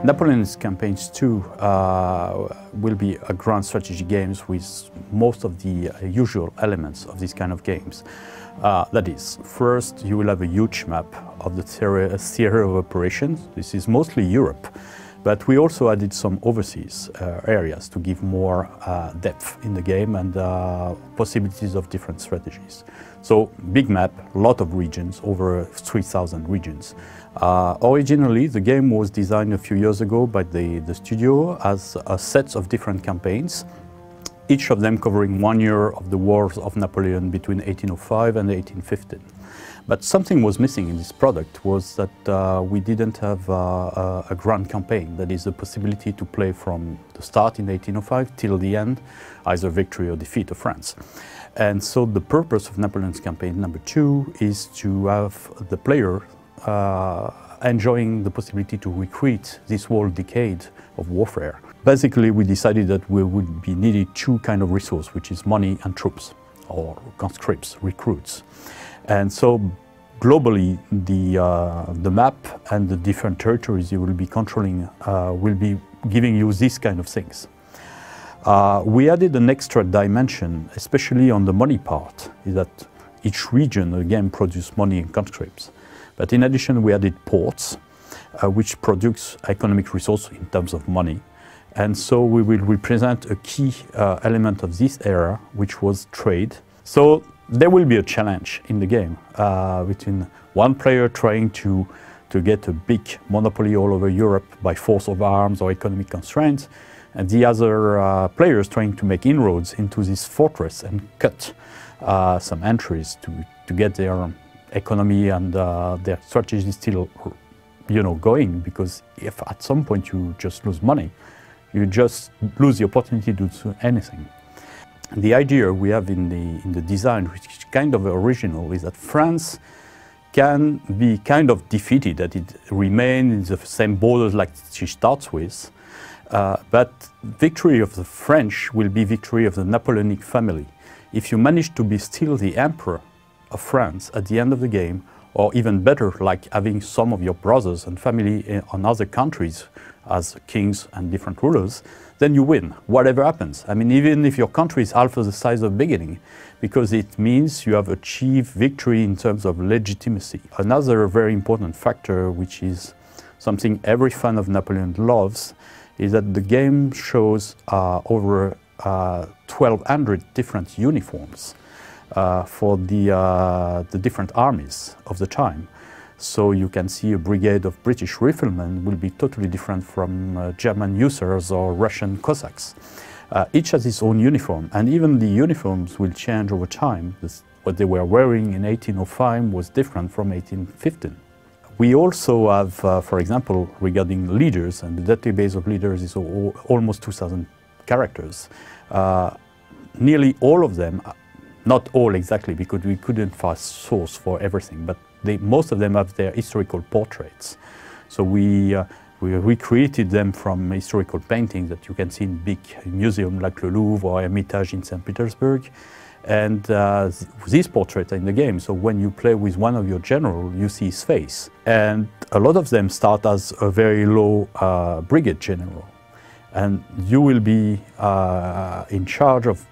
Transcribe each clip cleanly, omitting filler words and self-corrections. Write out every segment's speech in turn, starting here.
Napoleon's campaigns too will be a grand strategy games with most of the usual elements of these kind of games. That is, first you will have a huge map of the theater of operations. This is mostly Europe, but we also added some overseas areas to give more depth in the game and possibilities of different strategies. So, big map, a lot of regions, over 3,000 regions. Originally, the game was designed a few years ago by the studio as a set of different campaigns, each of them covering 1 year of the wars of Napoleon between 1805 and 1815. But something was missing in this product was that we didn't have a grand campaign, that is, the possibility to play from the start in 1805 till the end, either victory or defeat of France. And so the purpose of Napoleon's campaign number 2 is to have the player enjoying the possibility to recreate this whole decade of warfare. Basically, we decided that we would be needed 2 kinds of resources, which is money and troops, or conscripts, recruits. And so globally, the map and the different territories you will be controlling will be giving you these kind of things. We added an extra dimension, especially on the money part, is that each region again produces money and conscripts. But in addition, we added ports, which produce economic resource in terms of money. And so we will represent a key element of this era, which was trade. So there will be a challenge in the game between one player trying to get a big monopoly all over Europe by force of arms or economic constraints, and the other players trying to make inroads into this fortress and cut some entries to get their economy and their strategy still, going. Because if at some point you just lose money, you just lose the opportunity to do anything. The idea we have in the design, which is kind of original, is that France can be kind of defeated, that it remains in the same borders like she starts with, but victory of the French will be victory of the Napoleonic family. If you manage to be still the emperor of France at the end of the game, or even better, like having some of your brothers and family on other countries as kings and different rulers, then you win, whatever happens. I mean, even if your country is half of the size of the beginning, because it means you have achieved victory in terms of legitimacy. Another very important factor, which is something every fan of Napoleon loves, is that the game shows over 1,200 different uniforms for the different armies of the time. So you can see a brigade of British riflemen will be totally different from German hussars or Russian Cossacks. Each has its own uniform, and even the uniforms will change over time. What they were wearing in 1805 was different from 1815. We also have, for example, regarding leaders, and the database of leaders is almost 2,000 characters. Nearly all of them, not all exactly, because we couldn't find source for everything, but most of them have their historical portraits. So we recreated them from historical paintings that you can see in big museums like the Louvre or Hermitage in St. Petersburg. And these portraits are in the game, so when you play with one of your generals, you see his face. And a lot of them start as a very low brigade general. And you will be in charge of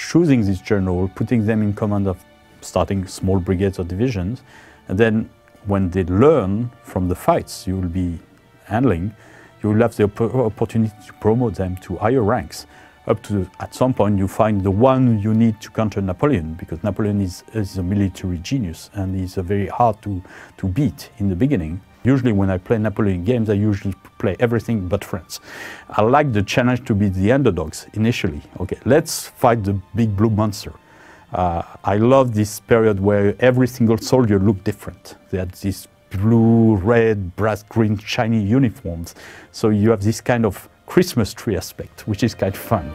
choosing this general, putting them in command of starting small brigades or divisions, and then when they learn from the fights you will be handling, you will have the opportunity to promote them to higher ranks, up to, at some point, you find the one you need to counter Napoleon, because Napoleon is a military genius and he's very hard to beat in the beginning. Usually when I play Napoleon games, I usually play everything but France. I like the challenge to be the underdogs initially. Okay, let's fight the big blue monster. I love this period where every single soldier looked different. They had these blue, red, brass, green, shiny uniforms. So you have this kind of Christmas tree aspect, which is kind of fun.